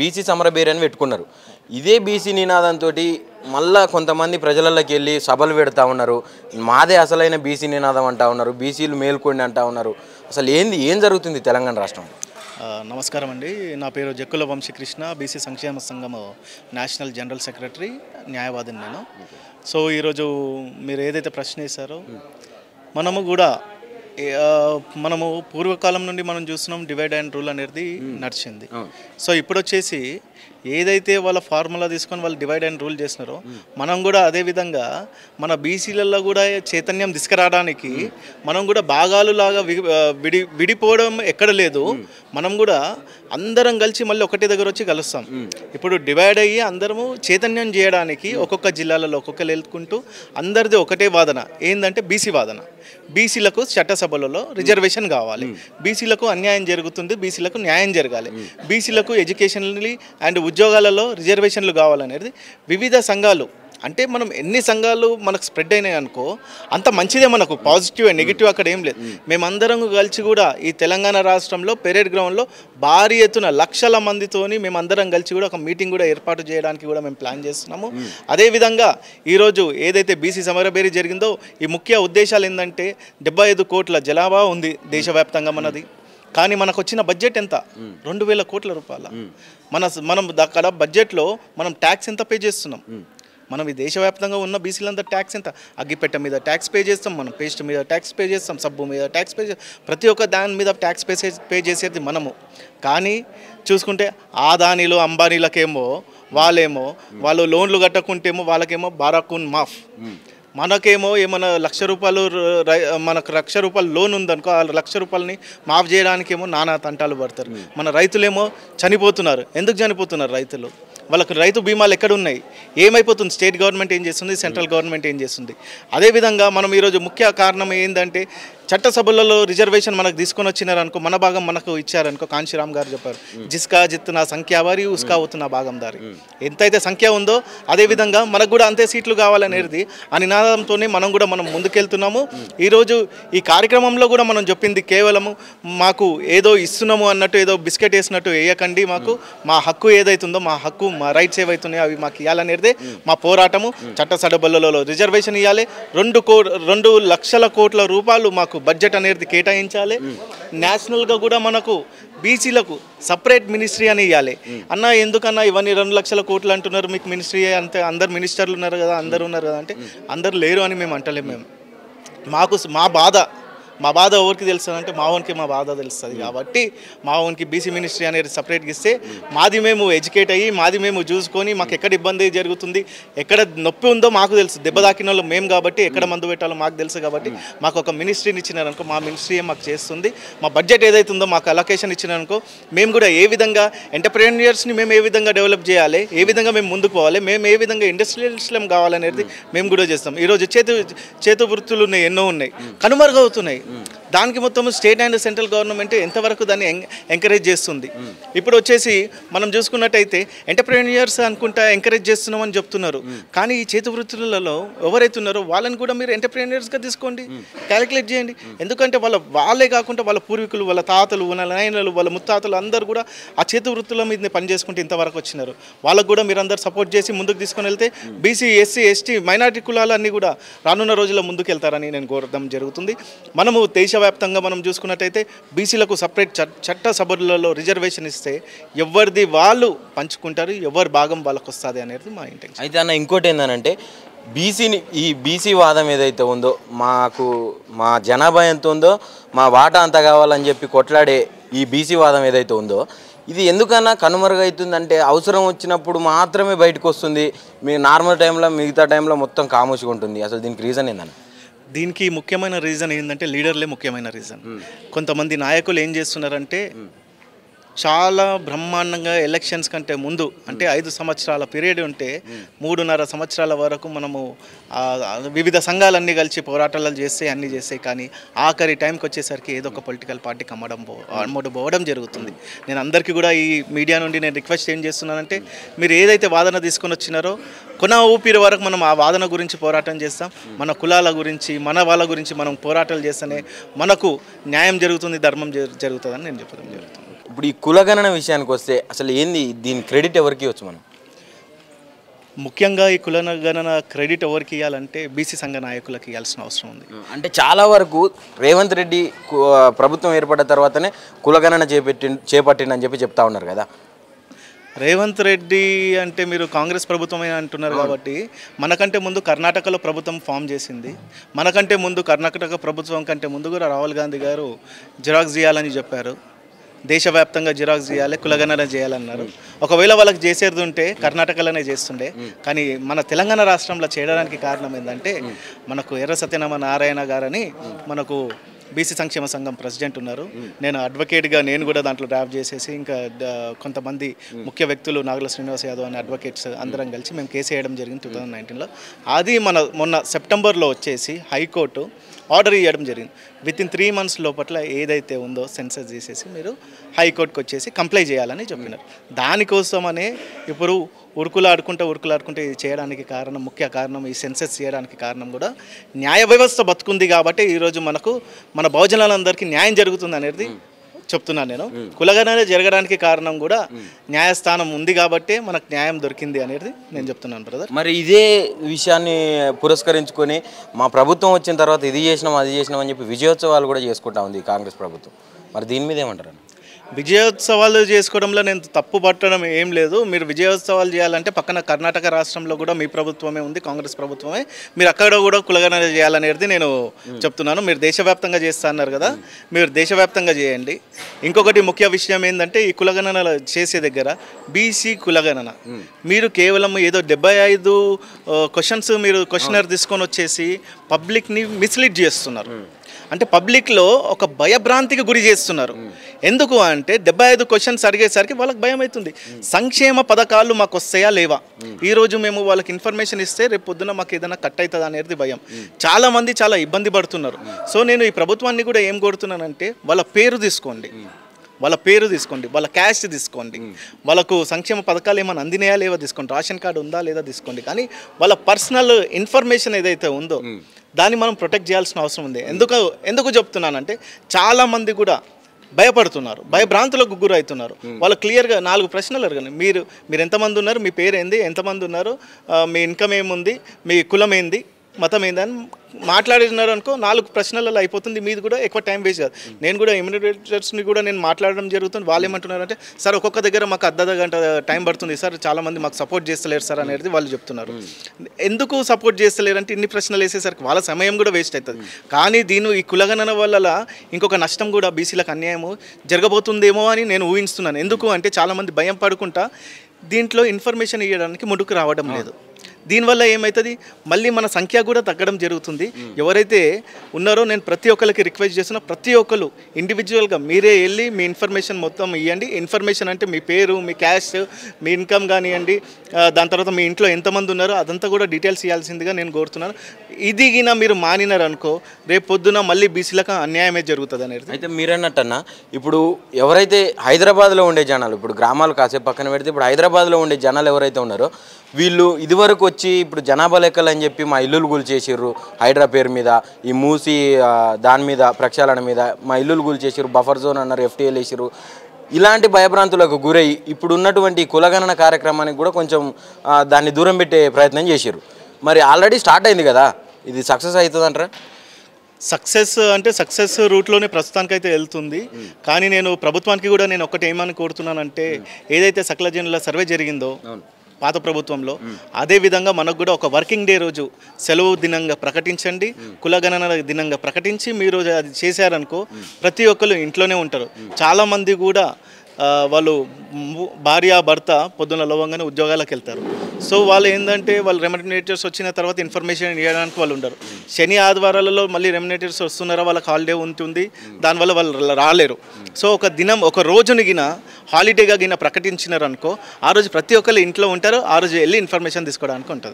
BC సమరబేరి అని పెట్టుకున్నారు. ఇదే బీసీ నినాదంతో మళ్ళా కొంతమంది ప్రజలలోకి వెళ్ళి సభలు పెడతా ఉన్నారు. మాదే అసలైన బీసీ నినాదం అంటా ఉన్నారు, బీసీలు మేల్కొండి అంటా ఉన్నారు. అసలు ఏం జరుగుతుంది తెలంగాణ రాష్ట్రంలో? నమస్కారం అండి. నా పేరు జక్కుల వంశీకృష్ణ, బీసీ సంక్షేమ సంఘం నేషనల్ జనరల్ సెక్రటరీ, న్యాయవాదిని నేను. సో ఈరోజు మీరు ఏదైతే ప్రశ్న వేశారో మనము పూర్వకాలం నుండి మనం చూస్తున్నాం డివైడ్ అండ్ రూల్ అనేది నడిచింది. సో ఇప్పుడు వచ్చేసి ఏదైతే వాళ్ళ ఫార్ములా తీసుకొని వాళ్ళు డివైడ్ అండ్ రూల్ చేస్తున్నారో మనం కూడా అదే విధంగా మన బీసీలలో కూడా చైతన్యం తీసుకురావడానికి మనం కూడా భాగాలు లాగా విడిపోవడం ఎక్కడ లేదు. మనం కూడా అందరం కలిసి మళ్ళీ ఒకటే దగ్గర వచ్చి కలుస్తాం. ఇప్పుడు డివైడ్ అయ్యి అందరము చైతన్యం చేయడానికి ఒక్కొక్క జిల్లాలలో ఒక్కొక్కరు వెళ్తుకుంటూ అందరిది ఒకటే వాదన ఏంటంటే బీసీ వాదన. బీసీలకు చట్టసభలలో రిజర్వేషన్ కావాలి, బీసీలకు అన్యాయం జరుగుతుంది, బీసీలకు న్యాయం జరగాలి, బీసీలకు ఎడ్యుకేషనల్లీ అండ్ ఉద్యోగాలలో రిజర్వేషన్లు కావాలనేది వివిధ సంఘాలు. అంటే మనం ఎన్ని సంఘాలు మనకు స్ప్రెడ్ అయినాయి అనుకో అంత మంచిదే, మనకు పాజిటివ్ అండ్ నెగిటివ్ అక్కడ ఏం లేదు. మేమందరం కలిసి కూడా ఈ తెలంగాణ రాష్ట్రంలో పెరేడ్ గ్రౌండ్లో భారీ ఎత్తున లక్షల మందితోని మేమందరం కలిసి కూడా ఒక మీటింగ్ కూడా ఏర్పాటు చేయడానికి కూడా మేము ప్లాన్ చేస్తున్నాము. అదేవిధంగా ఈరోజు ఏదైతే బీసీ సమరబేరీ జరిగిందో ఈ ముఖ్య ఉద్దేశాలు ఏంటంటే 75 కోట్ల జనాభా ఉంది దేశవ్యాప్తంగా మనది. కానీ మనకు వచ్చిన బడ్జెట్ ఎంత? 2000 కోట్ల రూపాయల. మనం అక్కడ బడ్జెట్లో మనం ట్యాక్స్ ఎంత పే చేస్తున్నాం? మనం ఈ దేశవ్యాప్తంగా ఉన్న బీసీలంతా ట్యాక్స్ ఎంత? అగ్గిపెట్ట మీద ట్యాక్స్ పే చేస్తాం, మనం పేస్ట్ మీద ట్యాక్స్ పే చేస్తాం, సబ్బు మీద ట్యాక్స్ పే చేస్తాం, ప్రతి ఒక్క దాని మీద ట్యాక్స్ పే చేసేది మనము. కానీ చూసుకుంటే ఆదానీలు అంబానీలకేమో వాళ్ళు లోన్లు కట్టకుంటేమో వాళ్ళకేమో బారాకూన్ మాఫ్, మనకేమో ఏమన్నా మనకు 1,00,000 రూపాయలు లోన్ ఉందనుకో ఆ 1,00,000 రూపాయలని మాఫ్ చేయడానికేమో నానా తంటాలు పడతారు. మన రైతులేమో చనిపోతున్నారు. ఎందుకు చనిపోతున్నారు రైతులు? వాళ్ళకు రైతు బీమాలు ఎక్కడ ఉన్నాయి? ఏమైపోతుంది? స్టేట్ గవర్నమెంట్ ఏం చేస్తుంది, సెంట్రల్ గవర్నమెంట్ ఏం చేస్తుంది? అదేవిధంగా మనం ఈరోజు ముఖ్య కారణం ఏంటంటే చట్టసభలలో రిజర్వేషన్ మనకు తీసుకొని వచ్చినారనుకో, మన భాగం మనకు ఇచ్చారనుకో. కాంశీరామ్ గారు చెప్పారు, జిస్కా జిత్తున సంఖ్యావారి ఉస్కా అవుతున్న భాగందారి. ఎంతైతే సంఖ్య ఉందో అదేవిధంగా మనకు కూడా అంతే సీట్లు కావాలనేది ఆ నినాదంతోనే మనం ముందుకెళ్తున్నాము. ఈరోజు ఈ కార్యక్రమంలో కూడా మనం చెప్పింది కేవలము మాకు ఏదో ఇస్తున్నాము అన్నట్టు, ఏదో బిస్కెట్ వేసినట్టు వేయకండి. మాకు మా హక్కు ఏదైతుందో, మా హక్కు, మా రైట్స్ ఏవైతున్నాయో అవి మాకు ఇవ్వాలనేదే మా పోరాటము. చట్టసభలలో రిజర్వేషన్ ఇవ్వాలి, 2 లక్షల కోట్ల రూపాయలు మాకు బడ్జెట్ అనేది కేటాయించాలి. నేషనల్గా కూడా మనకు బీసీలకు సపరేట్ మినిస్ట్రీ అని ఇవ్వాలి. అన్న ఎందుకన్నా ఇవన్నీ 2 లక్షల కోట్లు అంటున్నారు, మీకు మినిస్ట్రీ అంతే, అందరు మినిస్టర్లు ఉన్నారు కదా, అందరు ఉన్నారు కదా అంటే అందరు లేరు అని మేము అంటలేము. మేము మా బాధ ఎవరికి తెలుస్తుంది అంటే మావోనికి మా బాధ తెలుస్తుంది. కాబట్టి మావోనికి బీసీ మినిస్ట్రీ అనేది సపరేట్గా ఇస్తే మాది మేము ఎడ్యుకేట్ అయ్యి మాది మేము చూసుకొని మాకు ఎక్కడ ఇబ్బంది జరుగుతుంది, ఎక్కడ నొప్పి ఉందో మాకు తెలుసు. దెబ్బ తాకిన వాళ్ళు మేము కాబట్టి ఎక్కడ మందు పెట్టాలో మాకు తెలుసు. కాబట్టి మాకు ఒక మినిస్ట్రీని ఇచ్చినారనుకో, మా మినిస్ట్రీ మాకు చేస్తుంది. మా బడ్జెట్ ఏదైతే ఉందో మాకు అలొకేషన్ ఇచ్చినారనుకో, మేము కూడా ఏ విధంగా ఎంటర్ప్రెన్యూర్స్ని మేము ఏ విధంగా డెవలప్ చేయాలి, ఏ విధంగా మేము ముందుకు పోవాలి, మేము ఏ విధంగా ఇండస్ట్రియలిస్టులం కావాలనేది మేము కూడా చేస్తాం. ఈరోజు చేతు వృత్తులు ఉన్నాయి, ఎన్నో ఉన్నాయి, కనుమరుగవుతున్నాయి. దానికి మొత్తం స్టేట్ అండ్ సెంట్రల్ గవర్నమెంట్ ఎంతవరకు దాన్ని ఎంకరేజ్ చేస్తుంది? ఇప్పుడు వచ్చేసి మనం చూసుకున్నట్టయితే ఎంటర్ప్రెన్యూర్స్ అనుకుంటా ఎంకరేజ్ చేస్తున్నామని చెప్తున్నారు. కానీ ఈ చేతి వృత్తులలో ఎవరైతే ఉన్నారో వాళ్ళని కూడా మీరు ఎంటర్ప్రెన్యూర్స్గా తీసుకోండి, క్యాలిక్యులేట్ చేయండి. ఎందుకంటే వాళ్ళే కాకుండా వాళ్ళ పూర్వీకులు, వాళ్ళ తాతలు, వాళ్ళ నాయనలు, వాళ్ళ ముత్తాతలు అందరూ కూడా ఆ చేతి వృత్తుల మీద పని చేసుకుంటే ఇంతవరకు వచ్చినారు. వాళ్ళకు కూడా మీరు అందరు సపోర్ట్ చేసి ముందుకు తీసుకొని వెళ్తే బీసీ, ఎస్సీ, ఎస్టీ, మైనారిటీ కులాలన్నీ కూడా రానున్న రోజుల్లో ముందుకు వెళ్తారని నేను కోరడం జరుగుతుంది. మనము దేశవ్యాప్తంగా మనం చూసుకున్నట్టయితే బీసీలకు సపరేట్ చట్టసభలలో రిజర్వేషన్ ఇస్తే ఎవరిది వాళ్ళు పంచుకుంటారు, ఎవరి భాగం వాళ్ళకు వస్తుంది అనేది మా ఇంటెన్షన్. అయితే అన్న ఇంకోటి ఏంటంటే ఈ బీసీ వాదం ఏదైతే ఉందో, మా జనాభా ఎంత ఉందో మా వాటా అంత కావాలని చెప్పి కొట్లాడే ఈ బీసీ వాదం ఏదైతే ఉందో ఇది ఎందుకన్నా కనుమరుగవుతుందంటే అవసరం వచ్చినప్పుడు మాత్రమే బయటకు వస్తుంది. మీ నార్మల్ టైంలో మిగతా టైంలో మొత్తం కామోషిగా ఉంటుంది. అసలు దీనికి రీజన్ ఏందన్న? దీనికి ముఖ్యమైన రీజన్ ఏంటంటే లీడర్లే ముఖ్యమైన రీజన్. కొంతమంది నాయకులు ఏం చేస్తున్నారంటే చాలా బ్రహ్మాండంగా ఎలక్షన్స్ కంటే ముందు అంటే 5 సంవత్సరాల పీరియడ్ ఉంటే 3.5 సంవత్సరాల వరకు మనము వివిధ సంఘాలన్నీ కలిసి పోరాటాలు చేస్తే అన్నీ చేస్తాయి. కానీ ఆఖరి టైంకి వచ్చేసరికి ఏదో ఒక పొలిటికల్ పార్టీకి అమ్మడం జరుగుతుంది. నేను అందరికీ కూడా ఈ మీడియా నుండి నేను రిక్వెస్ట్ ఏం చేస్తున్నానంటే మీరు ఏదైతే వాదన తీసుకొని వచ్చినారో కొన ఊపిరి వరకు మనం ఆ వాదన గురించి పోరాటం చేస్తాం. మన కులాల గురించి, మన వాళ్ళ గురించి మనం పోరాటాలు చేస్తేనే మనకు న్యాయం జరుగుతుంది, ధర్మం జరుగుతుందని నేను చెప్పడం జరుగుతుంది. ఇప్పుడు ఈ కులగణన విషయానికి వస్తే అసలు ఏంది దీని క్రెడిట్ ఎవరికి ఇవ్వచ్చు మనం? ముఖ్యంగా ఈ కులగణన క్రెడిట్ ఎవరికి ఇవ్వాలంటే బీసీ సంఘ నాయకులకు ఇవ్వాల్సిన అవసరం ఉంది. అంటే చాలా వరకు రేవంత్ రెడ్డి ప్రభుత్వం ఏర్పడిన తర్వాతనే కులగణన చేపట్టిండని చెప్పి చెప్తా ఉన్నారు కదా. రేవంత్ రెడ్డి అంటే మీరు కాంగ్రెస్ ప్రభుత్వమే అంటున్నారు కాబట్టి, మనకంటే ముందు కర్ణాటకలో ప్రభుత్వం ఫామ్ చేసింది. మనకంటే ముందు కర్ణాటక ప్రభుత్వం కంటే ముందు కూడా రాహుల్ గాంధీ గారు జిరాక్స్ చేయాలని చెప్పారు. దేశవ్యాప్తంగా జిరాక్స్ చేయాలి, కులగణన చేయాలన్నారు. ఒకవేళ వాళ్ళకి చేసేది ఉంటే కర్ణాటకలోనే చేస్తుండే, కానీ మన తెలంగాణ రాష్ట్రంలో చేయడానికి కారణం ఏంటంటే మనకు ఎర్ర సత్యనారాయణ గారని మనకు బీసీ సంక్షేమ సంఘం ప్రెసిడెంట్ ఉన్నారు. నేను అడ్వకేట్గా నేను కూడా దాంట్లో డ్రాఫ్ట్ చేసేసి ఇంకా కొంతమంది ముఖ్య వ్యక్తులు నాగుల శ్రీనివాస్ యాదవ్ అనే అడ్వకేట్స్ అందరం కలిసి మేము కేసు వేయడం జరిగింది 2019లో. అది మొన్న సెప్టెంబర్లో వచ్చేసి హైకోర్టు ఆర్డర్ ఇవ్వడం జరిగింది. వితిన్ 3 months లోపల ఏదైతే ఉందో సెన్సస్ చేసేసి మీరు హైకోర్టుకి వచ్చేసి కంప్లై చేయాలని చెప్పినారు. దానికోసమనే ఇప్పుడు ఉరుకులాడుకుంటే ఇది చేయడానికి కారణం, ముఖ్య కారణం ఈ సెన్సస్ చేయడానికి కారణం కూడా న్యాయ వ్యవస్థ బతుకుంది కాబట్టి ఈరోజు మనకు మన బహుజనులందరికీ న్యాయం జరుగుతుంది అనేది చెప్తున్నాను నేను. కులగణన జరగడానికి కారణం కూడా న్యాయస్థానం ఉంది కాబట్టి మనకు న్యాయం దొరికింది అనేది నేను చెప్తున్నాను బ్రదర్. మరి ఇదే విషయాన్ని పురస్కరించుకొని మా ప్రభుత్వం వచ్చిన తర్వాత ఇది చేసినాం అది చేసినాం అని చెప్పి విజయోత్సవాలు కూడా చేసుకుంటా ఉంది కాంగ్రెస్ ప్రభుత్వం. మరి దీని మీద ఏమంటారు? విజయోత్సవాలు చేసుకోవడంలో నేను తప్పు పట్టడం ఏం లేదు. మీరు విజయోత్సవాలు చేయాలంటే పక్కన కర్ణాటక రాష్ట్రంలో కూడా మీ ప్రభుత్వమే ఉంది, కాంగ్రెస్ ప్రభుత్వమే. మీరు అక్కడ కూడా కులగణన చేయాలనేది నేను చెప్తున్నాను. మీరు దేశవ్యాప్తంగా చేస్తా అన్నారు కదా, మీరు దేశవ్యాప్తంగా చేయండి. ఇంకొకటి ముఖ్య విషయం ఏంటంటే ఈ కులగణన చేసే దగ్గర బీసీ కులగణన మీరు కేవలం ఏదో 75 క్వశ్చన్స్ మీరు క్వశ్చనర్ తీసుకొని వచ్చేసి పబ్లిక్ని మిస్లీడ్ చేస్తున్నారు. అంటే పబ్లిక్లో ఒక భయభ్రాంతికి గురి చేస్తున్నారు. ఎందుకు అంటే 75 క్వశ్చన్స్ అడిగేసరికి వాళ్ళకి భయం అవుతుంది. సంక్షేమ పథకాలు మాకు వస్తాయా లేవా, ఈరోజు మేము వాళ్ళకి ఇన్ఫర్మేషన్ ఇస్తే రేపు పొద్దున మాకు ఏదైనా కట్ అవుతుందా అనేది భయం. చాలామంది చాలా ఇబ్బంది పడుతున్నారు. సో నేను ఈ ప్రభుత్వాన్ని కూడా ఏం కోరుతున్నానంటే వాళ్ళ పేరు తీసుకోండి, వాళ్ళ క్యాష్ తీసుకోండి, వాళ్ళకు సంక్షేమ పథకాలు ఏమైనా అందినాయా లేవా తీసుకోండి, రేషన్ కార్డు ఉందా లేదా తీసుకోండి. కానీ వాళ్ళ పర్సనల్ ఇన్ఫర్మేషన్ ఏదైతే ఉందో దాన్ని మనం ప్రొటెక్ట్ చేయాల్సిన అవసరం ఉంది. ఎందుకు చెప్తున్నానంటే చాలామంది కూడా భయపడుతున్నారు, భయభ్రాంతులకు గురవుతున్నారు. వాళ్ళు క్లియర్గా 4 ప్రశ్నలు అడగండి. మీరు ఎంతమంది ఉన్నారు, మీ పేరు ఏంది, ఎంతమంది ఉన్నారు, మీ ఇన్కమ్ ఏముంది, మీ కులం ఏంది, మతం ఏందని మాట్లాడినారు అనుకో 4 ప్రశ్నలలో అయిపోతుంది. మీది కూడా ఎక్కువ టైం వేస్ట్ కాదు. నేను కూడా ఇమ్యూనిటర్స్ని కూడా నేను మాట్లాడడం జరుగుతుంది. వాళ్ళు ఏమంటున్నారంటే సార్ ఒక్కొక్క దగ్గర మాకు అర్ధ గంట టైం పడుతుంది సార్, చాలామంది మాకు సపోర్ట్ చేస్తలేరు సార్ అనేది వాళ్ళు చెప్తున్నారు. ఎందుకు సపోర్ట్ చేస్తలేరంటే ఇన్ని ప్రశ్నలు వేసేసరికి వాళ్ళ సమయం కూడా వేస్ట్ అవుతుంది. కానీ ఈ కులగణన వల్ల ఇంకొక నష్టం కూడా బీసీలకు అన్యాయము జరగబోతుందేమో అని నేను ఊహిస్తున్నాను. ఎందుకు అంటే చాలామంది భయం పడుకుంటా దీంట్లో ఇన్ఫర్మేషన్ ఇవ్వడానికి ముందుకు రావడం లేదు. దీనివల్ల ఏమవుతుంది, మళ్ళీ మన సంఖ్య కూడా తగ్గడం జరుగుతుంది. ఎవరైతే ఉన్నారో నేను ప్రతి ఒక్కరికి రిక్వెస్ట్ చేస్తున్నా, ప్రతి ఒక్కరు ఇండివిజువల్గా మీరే వెళ్ళి మీ ఇన్ఫర్మేషన్ మొత్తం ఇవ్వండి. ఇన్ఫర్మేషన్ అంటే మీ పేరు, మీ క్యాష్, మీ ఇన్కమ్ కానివ్వండి, దాని తర్వాత మీ ఇంట్లో ఎంతమంది ఉన్నారో అదంతా కూడా డీటెయిల్స్ ఇవ్వాల్సిందిగా నేను కోరుతున్నాను. ఇది గిన మీరు మానినారు అనుకో రేపు పొద్దున మళ్ళీ బీసీలకు అన్యాయమే జరుగుతుంది అనేది. అయితే మీరన్నట్టన్నా ఇప్పుడు ఎవరైతే హైదరాబాద్లో ఉండే జనాలు, ఇప్పుడు గ్రామాలు కాసేపు పక్కన పెడితే ఇప్పుడు హైదరాబాద్లో ఉండే జనాలు ఎవరైతే ఉన్నారో వీళ్ళు ఇదివరకు వచ్చి ఇప్పుడు జనాభా లెక్కలు అని చెప్పి మా ఇల్లులు కూల్చేసిర్రు, హైడ్రా పేరు మీద, ఈ మూసి దాని మీద ప్రక్షాళన మీద మా ఇల్లులు కూల్చేసిర్రు, బఫర్ జోన్ అన్నారు, FTL వేసిర్రు. ఇలాంటి భయభ్రాంతులకు గురై ఇప్పుడు ఉన్నటువంటి కులగణన కార్యక్రమానికి కూడా కొంచెం దాన్ని దూరం పెట్టే ప్రయత్నం చేసిర్రు. మరి ఆల్రెడీ స్టార్ట్ అయింది కదా, ఇది సక్సెస్ అవుతుందంటారా? సక్సెస్ రూట్లోనే ప్రస్తుతానికైతే వెళ్తుంది. కానీ నేను ప్రభుత్వానికి కూడా నేను ఒకటి ఏమని కోరుతున్నానంటే ఏదైతే సకల జనుల సర్వే జరిగిందో పాత ప్రభుత్వంలో అదే విధంగా మనకు కూడా ఒక వర్కింగ్ డే రోజు సెలవు దినంగా ప్రకటించండి, కులగణన దినంగా ప్రకటించి మీరు అది చేశారనుకో ప్రతి ఒక్కరు ఇంట్లోనే ఉంటారు. చాలామంది కూడా వాళ్ళు భార్య భర్త పొద్దున్న లవంగానే ఉద్యోగాలకు వెళ్తారు. సో వాళ్ళు ఏంటంటే వాళ్ళు రెమ్యునరేటర్స్ వచ్చిన తర్వాత ఇన్ఫర్మేషన్ ఇవ్వడానికి వాళ్ళు ఉండరు. శని ఆదివారాలలో మళ్ళీ రెమ్యునరేటర్స్ వస్తున్నారా, వాళ్ళకి హాలిడే ఉంటుంది, దానివల్ల వాళ్ళు రాలేరు. సో ఒక రోజుని గిన హాలిడేగా గిన ప్రకటించినారు అనుకో ఆ రోజు ప్రతి ఒక్కరు ఇంట్లో ఉంటారు, ఆ రోజు వెళ్ళి ఇన్ఫర్మేషన్ తీసుకోవడానికి ఉంటుంది.